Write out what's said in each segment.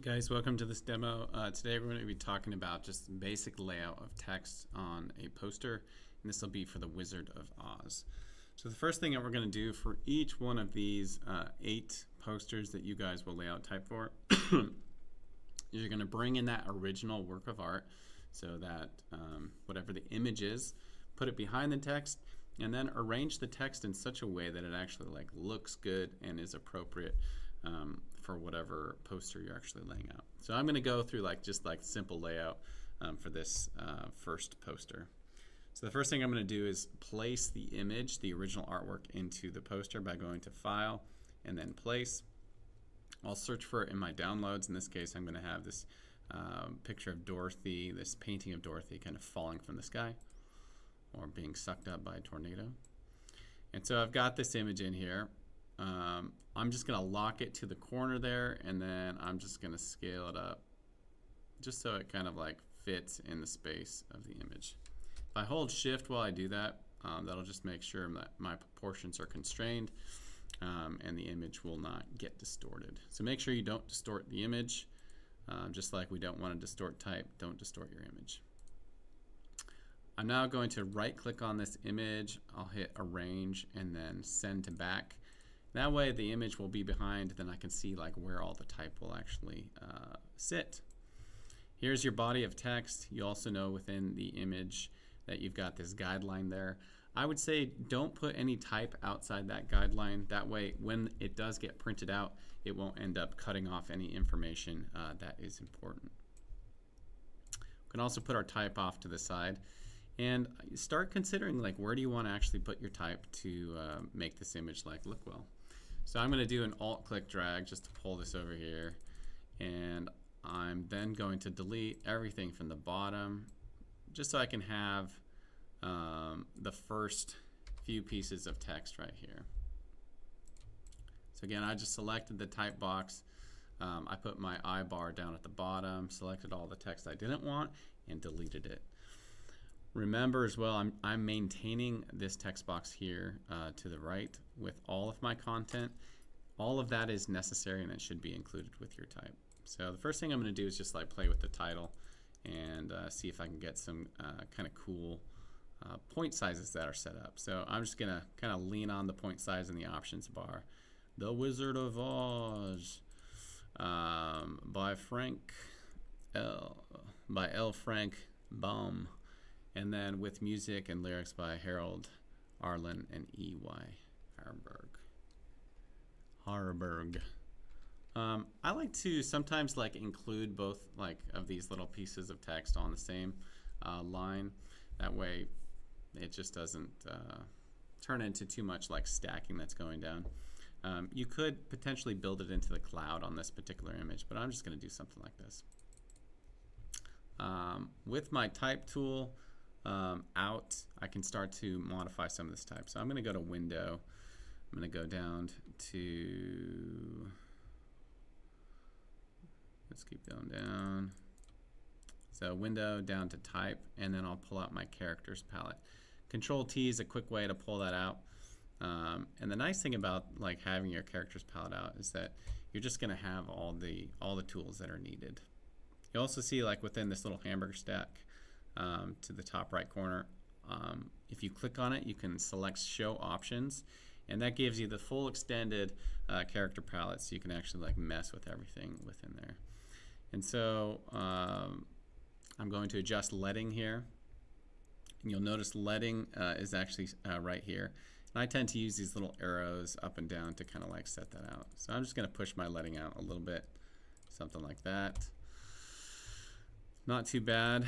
Guys, welcome to this demo. Today we're going to be talking about just basic layout of text on a poster, and this will be for the Wizard of Oz. So the first thing that we're going to do for each one of these 8 posters that you guys will lay out type for, you're going to bring in that original work of art, so that whatever the image is, put it behind the text, and then arrange the text in such a way that it actually looks good and is appropriate for whatever poster you're actually laying out. So I'm going to go through just simple layout for this first poster. So the first thing I'm going to do is place the image, the original artwork, into the poster by going to File and then Place. I'll search for it in my downloads. In this case, I'm going to have this picture of Dorothy, this painting of Dorothy kind of falling from the sky or being sucked up by a tornado. And so I've got this image in here. I'm just going to lock it to the corner there, and then I'm just going to scale it up just so it kind of fits in the space of the image. If I hold shift while I do that, that'll just make sure that my proportions are constrained and the image will not get distorted. So make sure you don't distort the image, just like we don't want to distort type, don't distort your image. I'm now going to right click on this image, I'll hit arrange and then send to back. That way the image will be behind, then I can see where all the type will actually sit. Here's your body of text. You also know within the image that you've got this guideline there. I would say don't put any type outside that guideline. That way when it does get printed out, it won't end up cutting off any information that is important. We can also put our type off to the side and start considering where do you want to actually put your type to make this image look well. So I'm going to do an alt click drag just to pull this over here, and I'm then going to delete everything from the bottom just so I can have the first few pieces of text right here. So again, I just selected the type box. I put my I bar down at the bottom, selected all the text I didn't want, and deleted it. Remember as well, I'm maintaining this text box here to the right with all of my content. All of that is necessary and it should be included with your type. So the first thing I'm going to do is just play with the title and see if I can get some kind of cool point sizes that are set up. So I'm just going to kind of lean on the point size in the options bar. The Wizard of Oz by L. Frank Baum. And then with music and lyrics by Harold Arlen and E.Y. Harburg. I like to sometimes include both of these little pieces of text on the same line. That way it just doesn't turn into too much stacking that's going down. You could potentially build it into the cloud on this particular image, but I'm just going to do something like this. With my type tool out, I can start to modify some of this type. So I'm going to go to Window. I'm going to go down to, let's keep going down. So Window down to Type, and then I'll pull out my Characters palette. Control T is a quick way to pull that out. And the nice thing about having your Characters palette out is that you're just going to have all the tools that are needed. You also see within this little hamburger stack to the top right corner, if you click on it, you can select Show Options, and that gives you the full extended character palette, so you can actually mess with everything within there. And so I'm going to adjust leading here, and you'll notice leading is actually right here. And I tend to use these little arrows up and down to kind of set that out. So I'm just going to push my leading out a little bit, something like that. Not too bad.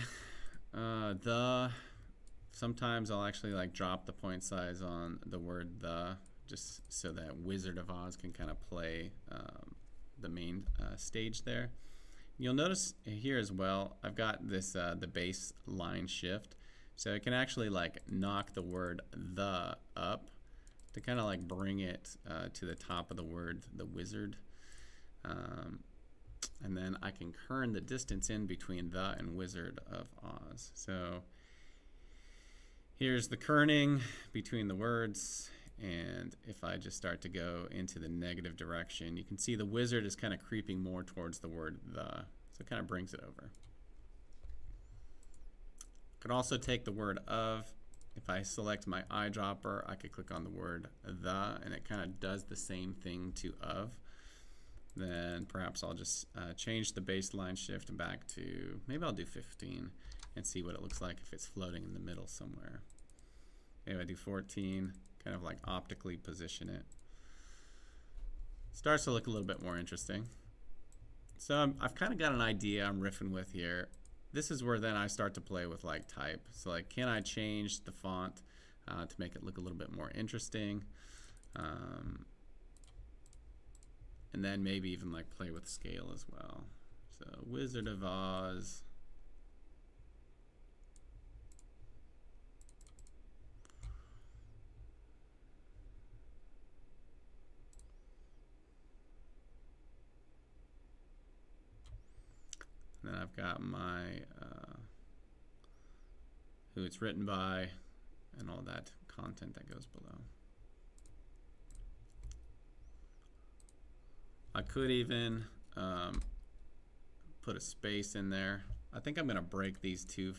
Sometimes I'll actually drop the point size on the word the, just so that Wizard of Oz can kind of play the main stage there. You'll notice here as well, I've got this the base line shift, so it can actually knock the word the up to kind of bring it to the top of the word the wizard. And then I can kern the distance in between the and Wizard of Oz. So here's the kerning between the words, And if I just start to go into the negative direction, you can see the wizard is kind of creeping more towards the word the, so it kind of brings it over. Could also take the word of. If I select my eyedropper, I could click on the word the, and it kind of does the same thing to of. Then perhaps I'll just change the baseline shift back to, maybe I'll do 15 and see what it looks like if it's floating in the middle somewhere. Maybe I do 14, kind of like optically position it. Starts to look a little bit more interesting. So I've kind of got an idea I'm riffing with here. This is where then I start to play with like type. So like, can I change the font to make it look a little bit more interesting? And then maybe even like play with scale as well. So Wizard of Oz. And then I've got my who it's written by and all that content that goes below. I could even put a space in there. I think I'm going to break these two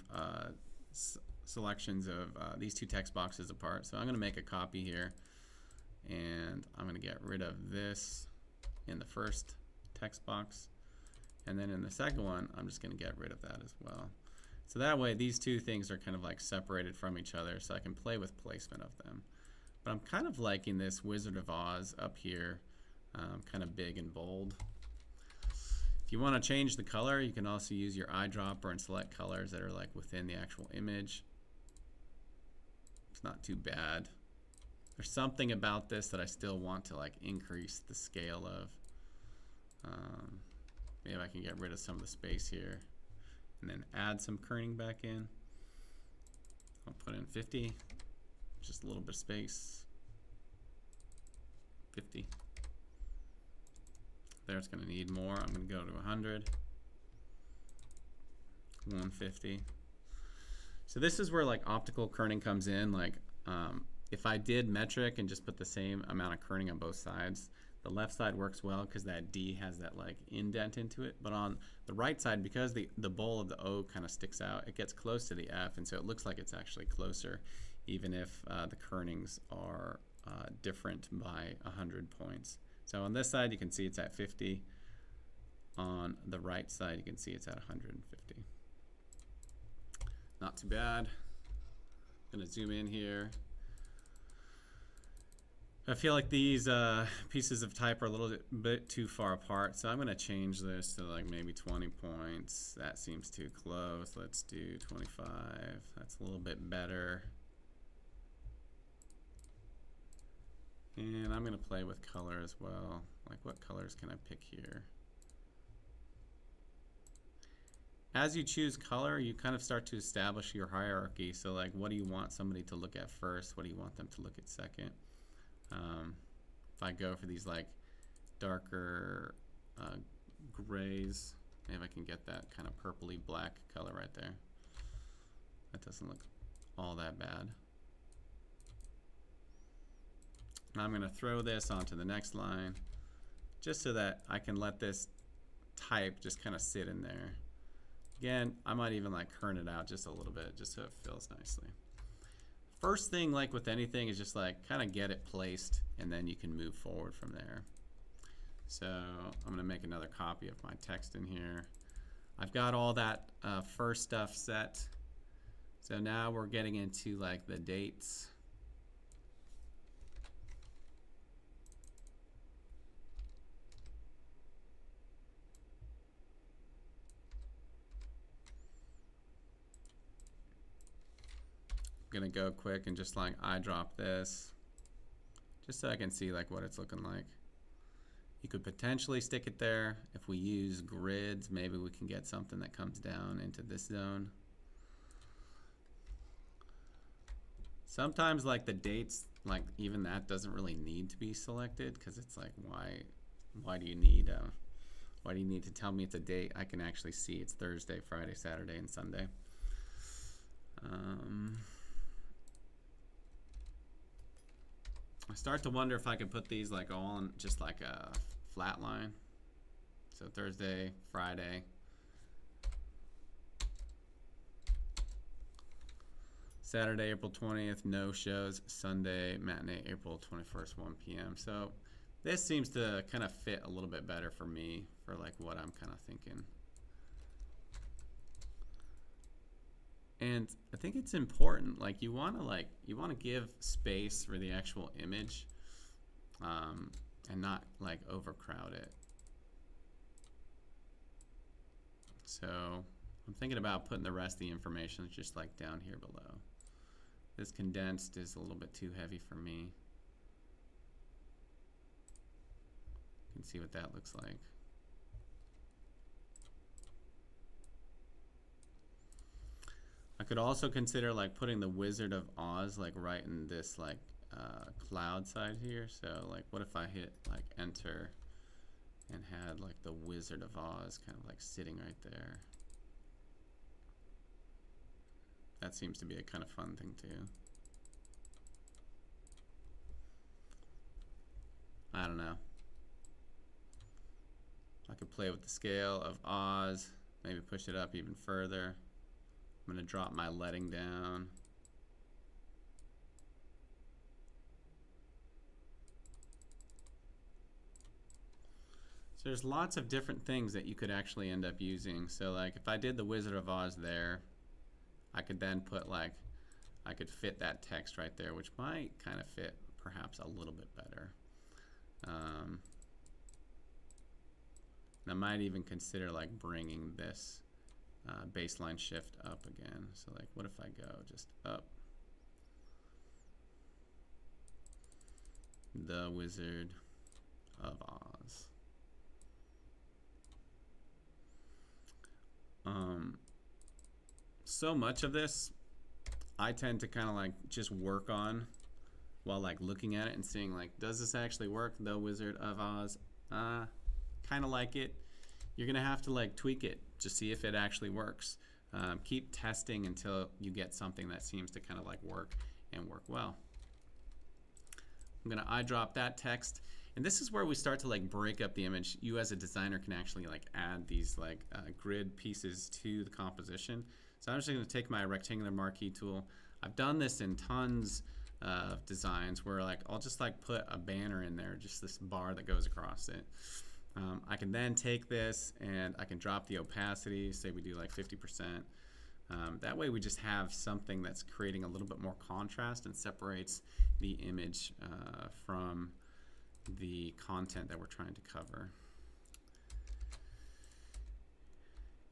selections of these two text boxes apart. So I'm going to make a copy here, and I'm going to get rid of this in the first text box. And then in the second one, I'm just going to get rid of that as well. So that way, these two things are kind of like separated from each other, so I can play with placement of them. But I'm kind of liking this Wizard of Oz up here, kind of big and bold. If you want to change the color, you can also use your eyedropper and select colors that are like within the actual image. It's not too bad. There's something about this that I still want to like increase the scale of. Maybe I can get rid of some of the space here and then add some kerning back in. I'll put in 50, just a little bit of space. 50. There, it's going to need more. I'm going to go to 100. 150. So this is where like optical kerning comes in. Like if I did metric and just put the same amount of kerning on both sides, the left side works well because that D has that like indent into it. But on the right side, because the bowl of the O kind of sticks out, it gets close to the F, and so it looks like it's actually closer, even if the kernings are different by 100 points. So on this side, you can see it's at 50. On the right side, you can see it's at 150. Not too bad. I'm going to zoom in here. I feel like these pieces of type are a little bit too far apart, so I'm going to change this to like maybe 20 points. That seems too close. Let's do 25. That's a little bit better. And I'm going to play with color as well. Like, what colors can I pick here? As you choose color, you kind of start to establish your hierarchy. So like, what do you want somebody to look at first? What do you want them to look at second? If I go for these like darker grays, maybe I can get that kind of purpley black color right there. That doesn't look all that bad. Now I'm going to throw this onto the next line just so that I can let this type just kind of sit in there. Again, I might even like kern it out just a little bit just so it fills nicely. First thing, like with anything, is just like kind of get it placed, and then you can move forward from there. So I'm going to make another copy of my text in here. I've got all that first stuff set. So now we're getting into like the dates. Gonna go quick and just like eyedrop this just so I can see like what it's looking like. You could potentially stick it there. If we use grids, maybe we can get something that comes down into this zone. Sometimes like the dates, like even that doesn't really need to be selected, because it's like why do you need to tell me it's a date? I can actually see it's Thursday, Friday, Saturday, and Sunday. I start to wonder if I could put these like all on just like a flat line. So Thursday, Friday, Saturday, April 20th, no shows. Sunday, matinee, April 21st, 1 p.m. So this seems to kind of fit a little bit better for me, for like what I'm kind of thinking. And I think it's important, like you want to give space for the actual image, and not like overcrowd it. So I'm thinking about putting the rest of the information just like down here below. This condensed is a little bit too heavy for me. You can see what that looks like. I could also consider like putting the Wizard of Oz like right in this like cloud side here. So like what if I hit like enter and had like the Wizard of Oz kind of like sitting right there. That seems to be a kind of fun thing too. I don't know. I could play with the scale of Oz, maybe push it up even further. I'm going to drop my letting down. So there's lots of different things that you could actually end up using. So like if I did the Wizard of Oz there, I could then put like, I could fit that text right there, which might kind of fit perhaps a little bit better. And I might even consider like bringing this baseline shift up again. So like what if I go just up? The Wizard of Oz. So much of this I tend to kind of like just work on while like looking at it and seeing like, does this actually work? The Wizard of Oz, kind of like it. You're gonna have to like tweak it to see if it actually works. Keep testing until you get something that seems to kind of like work and work well. I'm gonna eyedrop that text, and this is where we start to like break up the image. You as a designer can actually like add these like grid pieces to the composition. So I'm just gonna take my rectangular marquee tool. I've done this in tons of designs where like I'll just like put a banner in there, just this bar that goes across it. I can then take this and I can drop the opacity, say we do like 50%. That way we just have something that's creating a little bit more contrast and separates the image from the content that we're trying to cover.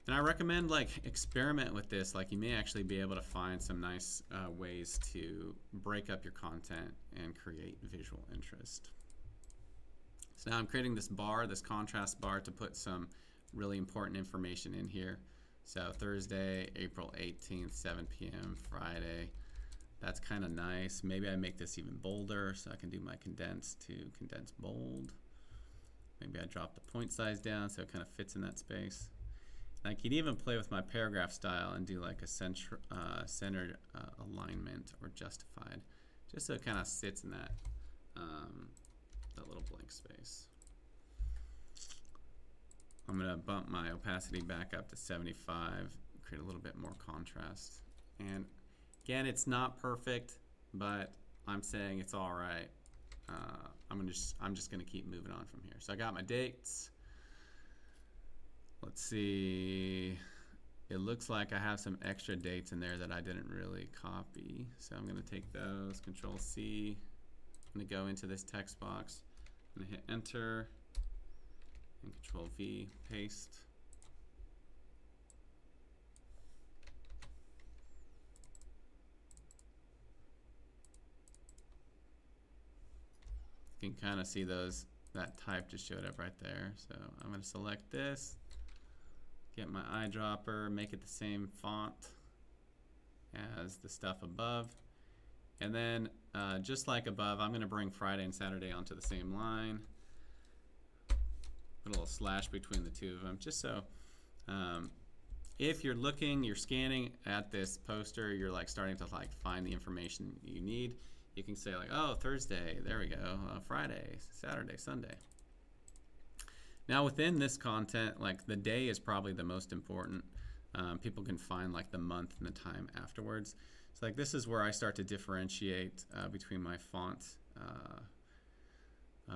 And I recommend like experiment with this. Like you may actually be able to find some nice ways to break up your content and create visual interest. So now I'm creating this bar, this contrast bar, to put some really important information in here. So Thursday, April 18th, 7 p.m., Friday. That's kind of nice. Maybe I make this even bolder so I can do my condense to condense bold. Maybe I drop the point size down so it kind of fits in that space. I can even play with my paragraph style and do like a centered alignment or justified, just so it kind of sits in that little blank space. I'm going to bump my opacity back up to 75, create a little bit more contrast. And again, it's not perfect, but I'm saying it's all right. I'm just going to keep moving on from here. So I got my dates. Let's see. It looks like I have some extra dates in there that I didn't really copy. So I'm going to take those, Control C. I'm going to go into this text box. I'm going to hit enter and Control V, paste. You can kind of see that type just showed up right there. So I'm going to select this, get my eyedropper, make it the same font as the stuff above. And then just like above, I'm going to bring Friday and Saturday onto the same line. Put a little slash between the two of them, just so if you're looking, you're scanning at this poster, you're like starting to like find the information you need. you can say like, oh, Thursday, there we go, Friday, Saturday, Sunday. Now within this content, like the day is probably the most important. People can find like the month and the time afterwards. So like this is where I start to differentiate between my font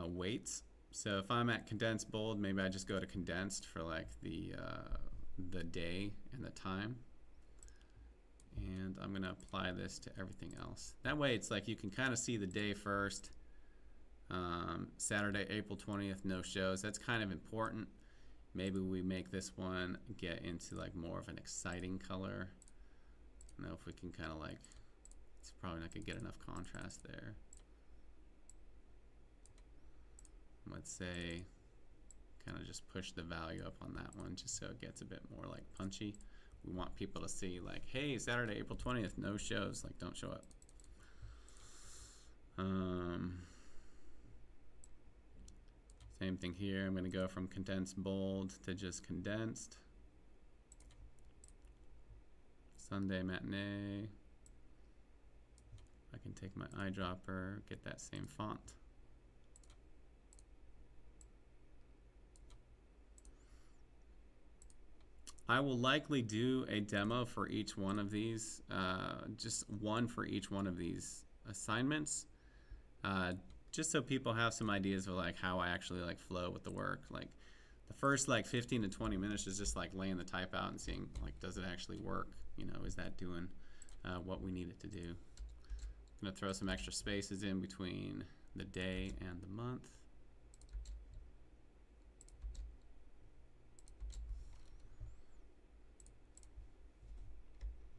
weights. So if I'm at condensed bold, maybe I just go to condensed for like the day and the time. And I'm going to apply this to everything else. That way it's like you can kind of see the day first. Saturday, April 20th, no shows. That's kind of important. Maybe we make this one get into like more of an exciting color. I don't know if we can kind of like, it's probably not going to get enough contrast there. Let's say kind of just push the value up on that one just so it gets a bit more like punchy. We want people to see like, hey, Saturday, April 20th, no shows, like don't show up. Same thing here. I'm going to go from condensed bold to just condensed. Sunday matinee. I can take my eyedropper, get that same font. I will likely do a demo for each one of these, just one for each one of these assignments, just so people have some ideas of like how I actually like flow with the work. Like the first like 15 to 20 minutes is just like laying the type out and seeing like, does it actually work? You know, is that doing what we need it to do? I'm gonna throw some extra spaces in between the day and the month.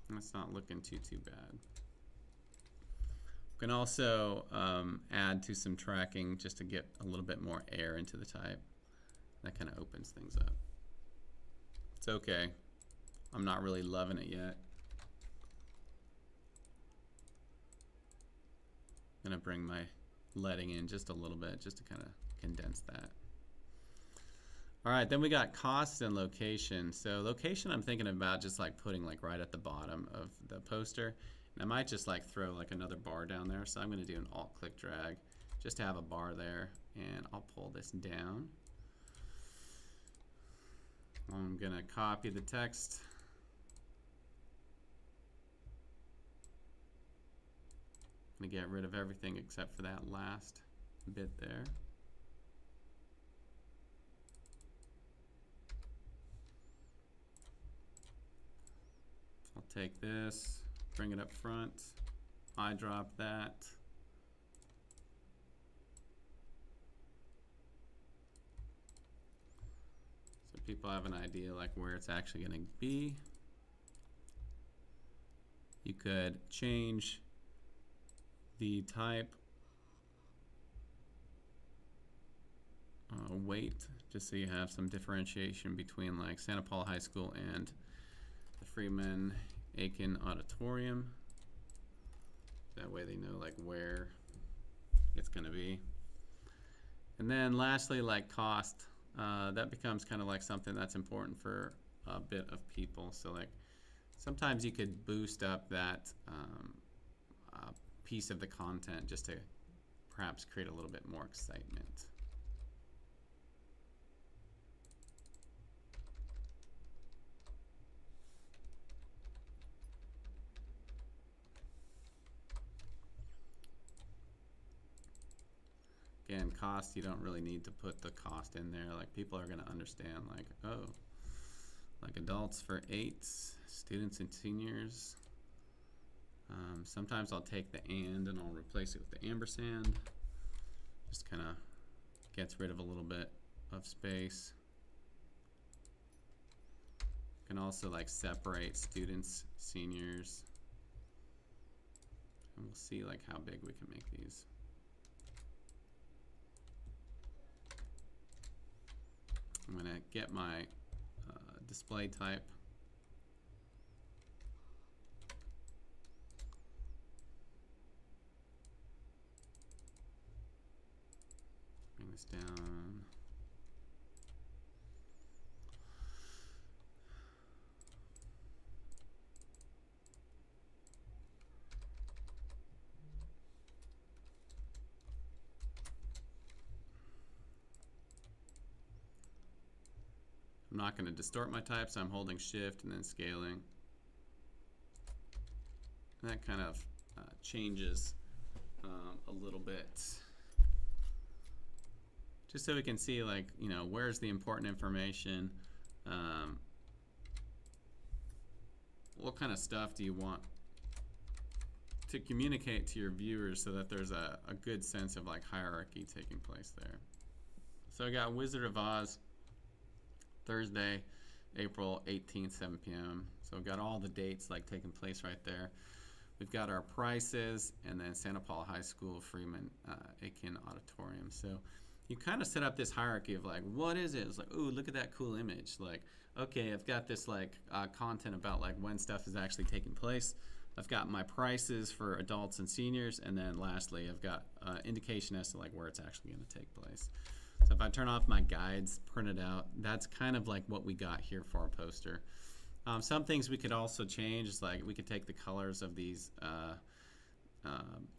That's not looking too bad. We can also add to some tracking just to get a little bit more air into the type. That kind of opens things up. It's okay. I'm not really loving it yet. I'm gonna bring my leading in just a little bit just to kind of condense that. All right, then we got cost and location. So location, I'm thinking about just like putting like right at the bottom of the poster. And I might just like throw like another bar down there. So I'm going to do an alt-click drag just to have a bar there. And I'll pull this down. I'm going to copy the text. I'm going to get rid of everything except for that last bit there. I'll take this, bring it up front, eyedrop that. So people have an idea like where it's actually going to be. You could change the type weight just so you have some differentiation between like Santa Paula High School and the Freeman Aiken Auditorium. That way they know like where it's going to be. And then lastly, like cost, that becomes kind of like something that's important for a bit of people. So like sometimes you could boost up that piece of the content just to perhaps create a little bit more excitement. Again, cost, you don't really need to put the cost in there. Like people are going to understand like, oh, like adults for 8s, students and seniors. Sometimes I'll take the and I'll replace it with the ampersand. Just kind of gets rid of a little bit of space. You can also like separate students, seniors. And we'll see like how big we can make these. I'm going to get my display type. Bring this down. I'm not going to distort my type, so I'm holding shift and then scaling. And that kind of changes a little bit. Just so we can see, like, you know, where's the important information. What kind of stuff do you want to communicate to your viewers so that there's a good sense of like hierarchy taking place there. So I got Wizard of Oz, Thursday, April 18th, 7 p.m. So we've got all the dates like taking place right there. We've got our prices, and then Santa Paula High School, Freeman Aiken Auditorium. So you kind of set up this hierarchy of like, what is it? It's like, ooh, look at that cool image. Like, okay, I've got this like content about like when stuff is actually taking place. I've got my prices for adults and seniors, and then lastly, I've got indication as to like where it's actually going to take place. So if I turn off my guides printed out, that's kind of like what we got here for our poster. Some things we could also change is like we could take the colors of these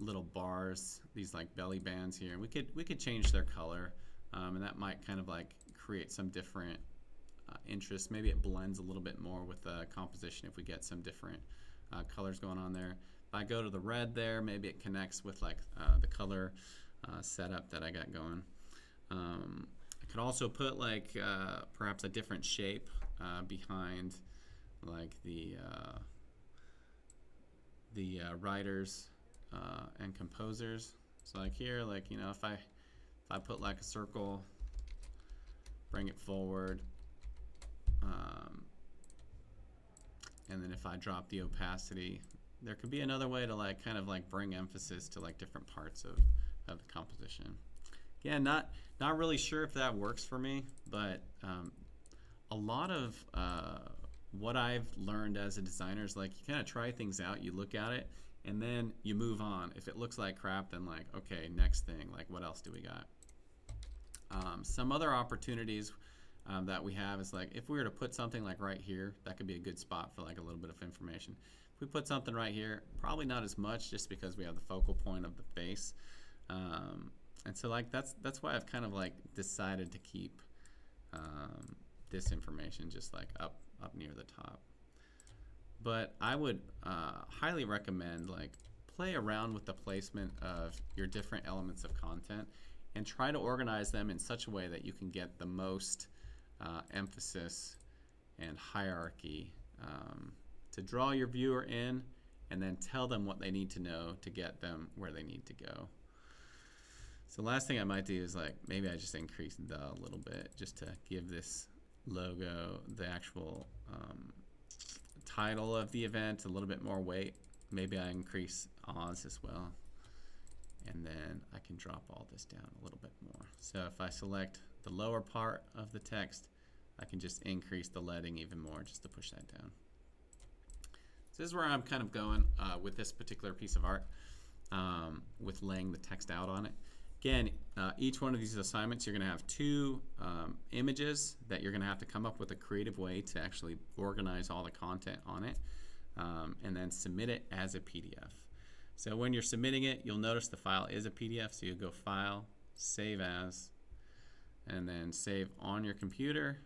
little bars, these like belly bands here, and we could change their color, and that might kind of like create some different interest. Maybe it blends a little bit more with the composition if we get some different colors going on there. If I go to the red there, maybe it connects with like the color setup that I got going. I could also put like perhaps a different shape behind like the writers and composers. So like here, like, you know, if I put like a circle, bring it forward, and then if I drop the opacity, there could be another way to like kind of like bring emphasis to like different parts of the composition. Again, not really sure if that works for me, but a lot of what I've learned as a designer is like you kind of try things out, you look at it, and then you move on. If it looks like crap, then like, okay, next thing, like what else do we got? Some other opportunities that we have is like if we were to put something like right here, that could be a good spot for like a little bit of information. If we put something right here, probably not as much just because we have the focal point of the face. And so like that's why I've kind of like decided to keep this information just like up near the top. But I would highly recommend like play around with the placement of your different elements of content and try to organize them in such a way that you can get the most emphasis and hierarchy to draw your viewer in and then tell them what they need to know to get them where they need to go. So last thing I might do is like maybe I just increase the a little bit just to give this logo, the actual title of the event, a little bit more weight. Maybe I increase Oz as well, and then I can drop all this down a little bit more. So if I select the lower part of the text, I can just increase the leading even more just to push that down. So this is where I'm kind of going with this particular piece of art, with laying the text out on it. Again, each one of these assignments, you're going to have two images that you're going to have to come up with a creative way to actually organize all the content on it, and then submit it as a PDF. So when you're submitting it, you'll notice the file is a PDF, so you go File, Save As, and then Save on your computer,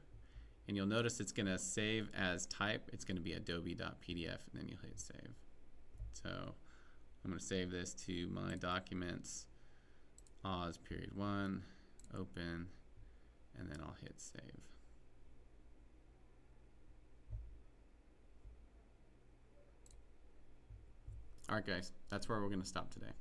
and you'll notice it's going to save as type. It's going to be adobe.pdf, and then you'll hit Save. So I'm going to save this to my documents, Oz period 1, open, and then I'll hit save. Alright guys, that's where we're going to stop today.